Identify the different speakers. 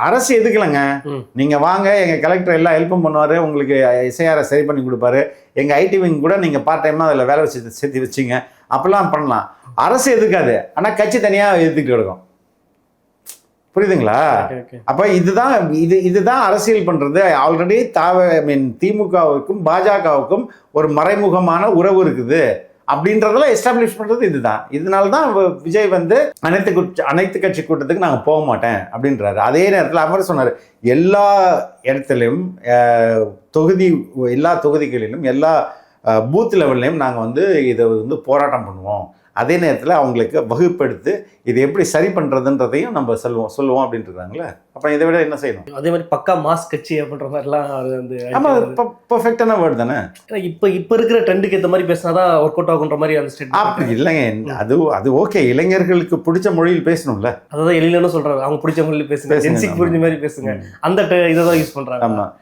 Speaker 1: அரசு எதுக்கலங்க. நீங்கள் வாங்க, எங்கள் கலெக்டர் எல்லா ஹெல்ப்பும் பண்ணுவார், உங்களுக்கு எஸ்ஐஆரை சரி பண்ணி கொடுப்பாரு, எங்கள் ஐடி விங் கூட நீங்கள் பார்ட் டைமாக அதில் வேலை வச்சு சேர்த்து வச்சிங்க, அப்போல்லாம் பண்ணலாம். அரசு எதுக்காது, ஆனால் கட்சி தனியாக எதுக்கிட்டு கிடக்கும். புரியுதுங்களா? அப்போ இதுதான் அரசியல் பண்ணுறது. ஆல்ரெடி திமுகவுக்கும் பாஜகவுக்கும் ஒரு மறைமுகமான உறவு இருக்குது அப்படின்றதெல்லாம் எஸ்டாப்ளிஷ் பண்ணுறது இதுதான். இதனால தான் விஜய் அனைத்து கட்சி கூட்டத்துக்கு நாங்கள் போக மாட்டேன் அப்படின்றாரு. அதே நேரத்தில் அவர் சொன்னார், எல்லா இடத்துலையும் எல்லா தொகுதிகளிலும் எல்லா பூத் லெவல்லையும் நாங்கள் இதை போராட்டம் பண்ணுவோம். அதே நேரத்தில் அவங்களுக்கு வகுப்பெடுத்து இதை எப்படி சரி பண்ணுறதுன்றதையும் நம்ம சொல்லுவோம் அப்படின்ட்டு இருக்காங்களே. அப்புறம் இதை விட என்ன செய்யணும்?
Speaker 2: அதே மாதிரி பக்கா மாஸ் கட்சி அப்படின்ற மாதிரிலாம்
Speaker 1: ஆமாம், பர்ஃபெக்டான வேர்டு தானே.
Speaker 2: இப்போ இருக்கிற ட்ரெண்டுக்கு ஏற்ற மாதிரி பேசினாதான் ஒர்க் அவுட் ஆகுன்ற மாதிரி அந்த ஸ்டேட்
Speaker 1: அப்படி இல்லைங்க. அது ஓகே, இளைஞர்களுக்கு பிடிச்ச மொழியில் பேசணும்ல.
Speaker 2: அதான் எளிலன்னு சொல்கிறாங்க, அவங்க பிடிச்ச மொழியில் பேசுங்க, ஜென்சிக்கு புரிஞ்ச மாதிரி பேசுங்க, அந்த இதை தான் யூஸ் பண்ணுறாங்க.
Speaker 1: ஆமாம்.